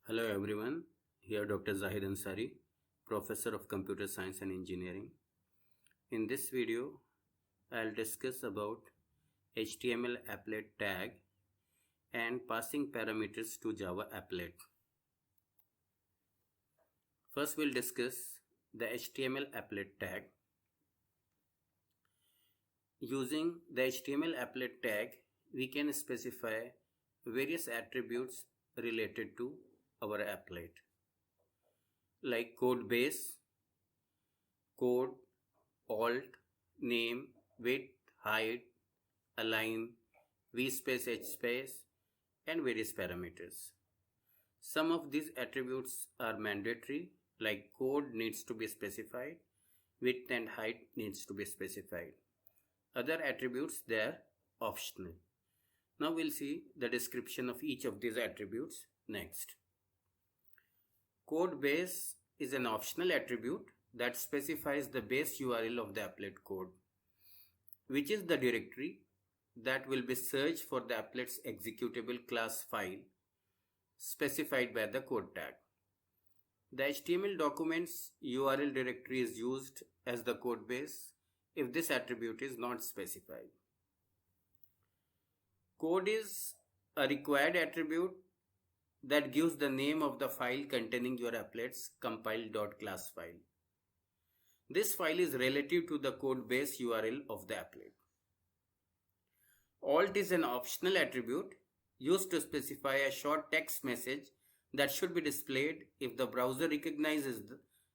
Hello everyone, here Dr. Zahid Ansari, Professor of Computer Science and Engineering. In this video, I'll discuss about HTML applet tag and passing parameters to Java applet. First, we'll discuss the HTML applet tag. Using the HTML applet tag, we can specify various attributes related to our applet, like code base, code, alt, name, width, height, align, vspace, hspace, and various parameters. Some of these attributes are mandatory, like code needs to be specified, width and height needs to be specified. Other attributes, they are optional. Now we'll see the description of each of these attributes next. Code base is an optional attribute that specifies the base URL of the applet code, which is the directory that will be searched for the applet's executable class file specified by the code tag. The HTML document's URL directory is used as the code base if this attribute is not specified. Code is a required attribute that gives the name of the file containing your applet's compile.class file. This file is relative to the code base URL of the applet. Alt is an optional attribute used to specify a short text message that should be displayed if the browser recognizes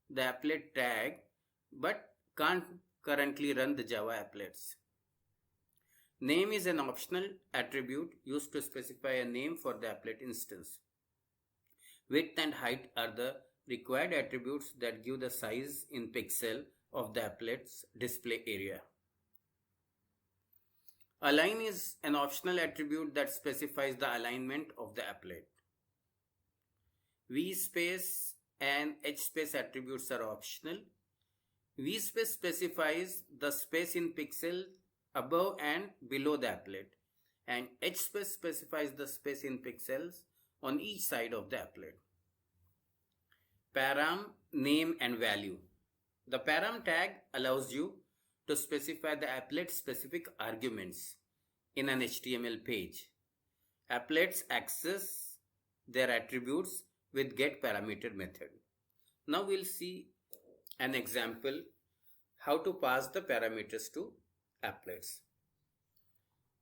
the applet tag but can't currently run the Java applets. Name is an optional attribute used to specify a name for the applet instance. Width and height are the required attributes that give the size in pixel of the applet's display area. Align is an optional attribute that specifies the alignment of the applet. vspace and hspace attributes are optional. vspace specifies the space in pixels above and below the applet, and hspace specifies the space in pixels on each side of the applet. Param, name and value. The param tag allows you to specify the applet specific arguments in an HTML page. Applets access their attributes with getParameter method. Now we'll see an example how to pass the parameters to applets.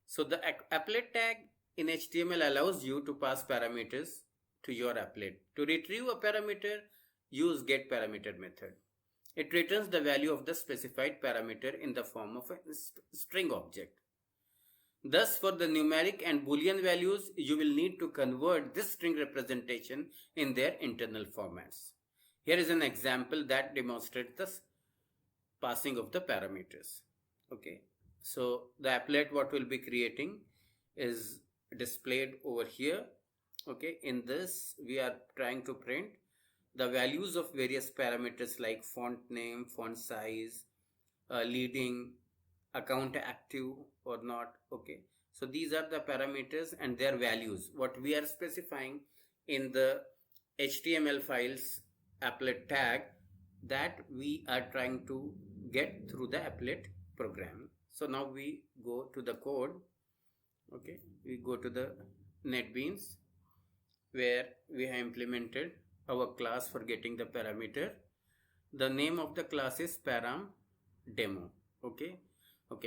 So the applet tag in HTML allows you to pass parameters to your applet. To retrieve a parameter, use getParameter method. It returns the value of the specified parameter in the form of a string object. Thus, for the numeric and Boolean values, you will need to convert this string representation in their internal formats. Here is an example that demonstrates the passing of the parameters. Okay, so the applet what we'll be creating is displayed over here. Okay, in this we are trying to print the values of various parameters like font name, font size, leading, account active or not. Okay, so these are the parameters and their values what we are specifying in the HTML files applet tag that we are trying to get through the applet program. So now we go to the code. Okay, we go to the NetBeans where we have implemented our class for getting the parameter. The name of the class is param demo. Okay,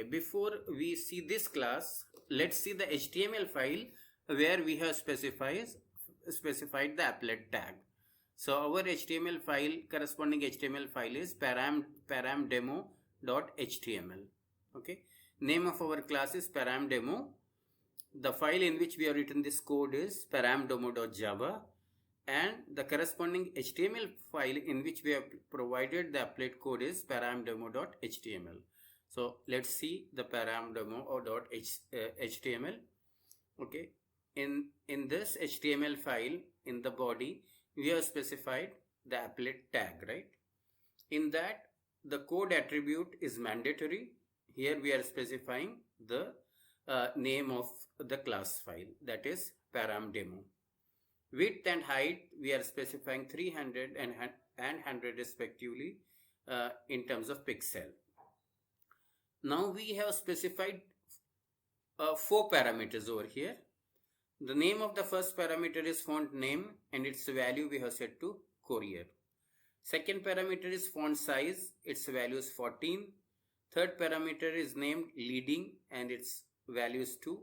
before we see this class, let's see the HTML file where we have specified the applet tag. So our HTML file, corresponding HTML file is paramdemo.html. Okay, name of our class is paramdemo. The file in which we have written this code is paramdemo.java, and the corresponding HTML file in which we have provided the applet code is paramdemo.html. So let's see the paramdemo.html. Okay, in this HTML file, in the body we have specified the applet tag, right? In that the code attribute is mandatory. Here we are specifying the name of the class file, that is paramdemo. Width and height, we are specifying 300 and 100 respectively in terms of pixel. Now we have specified 4 parameters over here. The name of the first parameter is font name and its value we have set to Courier. Second parameter is font size, its value is 14. Third parameter is named leading and its value is 2.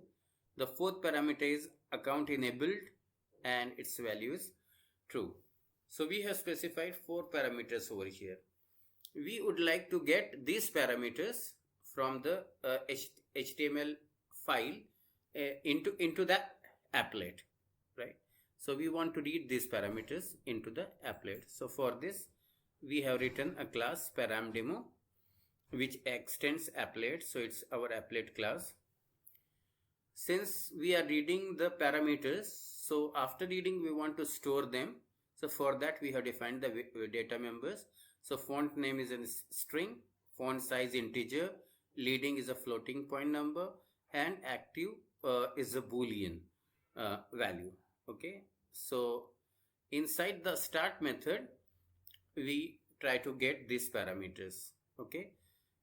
The fourth parameter is account enabled and its value is true. So we have specified 4 parameters over here. We would like to get these parameters from the HTML file into the applet, right? So we want to read these parameters into the applet. So for this we have written a class paramdemo which extends applet, so it's our applet class. Since we are reading the parameters, so after reading we want to store them. So for that we have defined the data members. So font name is a string, font size integer, leading is a floating point number, and active is a boolean value. Okay, so inside the start method we try to get these parameters. Okay,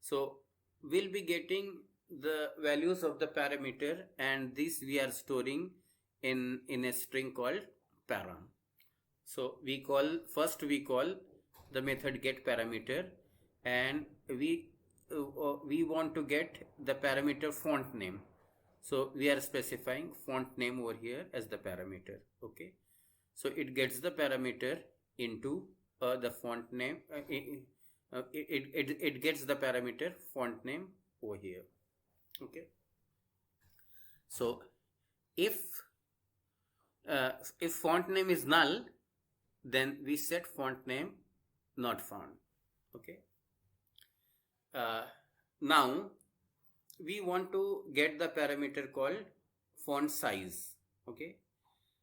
so we'll be getting the values of the parameter, and this we are storing in a string called param. So we call the method get parameter, and we want to get the parameter font name. So we are specifying font name over here as the parameter. Okay, so it gets the parameter into the font name. It gets the parameter font name over here. Okay, so if font name is null, then we set font name not found. Okay, now we want to get the parameter called font size. Okay,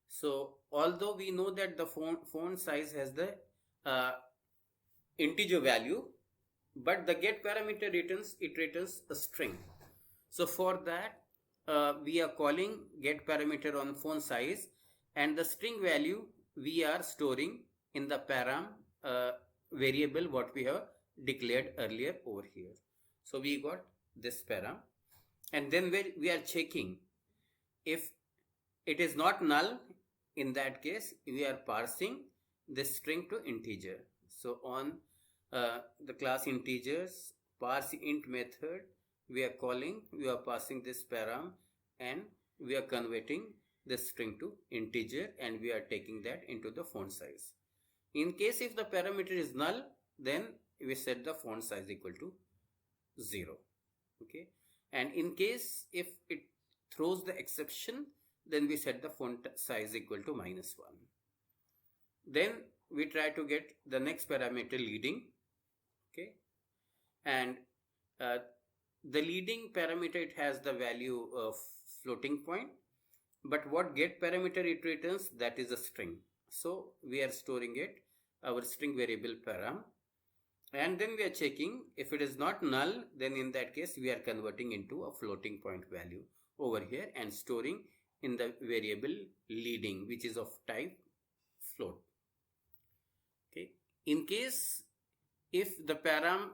so although we know that the font size has the integer value, but the get parameter returns a string. So for that we are calling get parameter on font size, and the string value we are storing in the param variable what we have declared earlier over here. So we got this param, and then we are checking if it is not null. In that case we are parsing this string to integer. So on the class integers parse int method, we are passing this param, and we are converting this string to integer, and we are taking that into the font size. In case if the parameter is null, then we set the font size equal to 0. Okay, and in case if it throws the exception, then we set the font size equal to -1. Then we try to get the next parameter leading. Okay, and the leading parameter, it has the value of floating point, but what get parameter it returns, that is a string. So we are storing it, our string variable param, and then we are checking if it is not null, then in that case we are converting into a floating point value over here and storing in the variable leading, which is of type float. Okay, in case if the param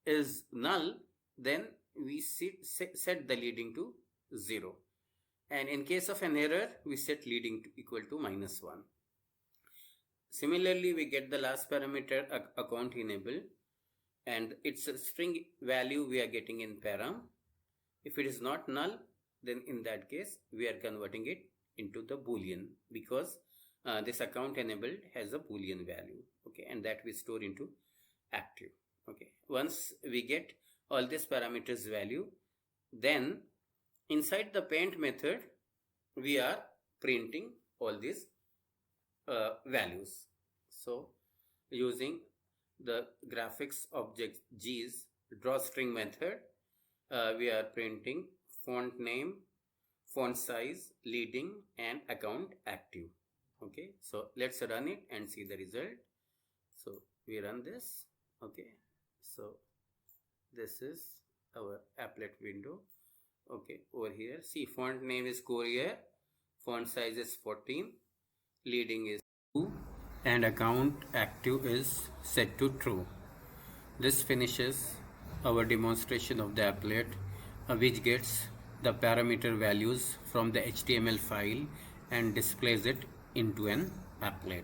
is null, then we set the leading to 0, and in case of an error we set leading to equal to -1. Similarly, we get the last parameter account enable, and it's a string value we are getting in param. If it is not null, then in that case we are converting it into the boolean, because this account enabled has a boolean value. Okay, and that we store into active. Okay, once we get all these parameters value, then inside the paint method we are printing all these values. So using the graphics object G's drawString method, we are printing font name, font size, leading, and account active. Okay, so let's run it and see the result. So we run this. Okay, so this is our applet window. Okay, over here see font name is Courier, font size is 14, leading is true and account active is set to true. This finishes our demonstration of the applet, which gets the parameter values from the HTML file and displays it into an applet.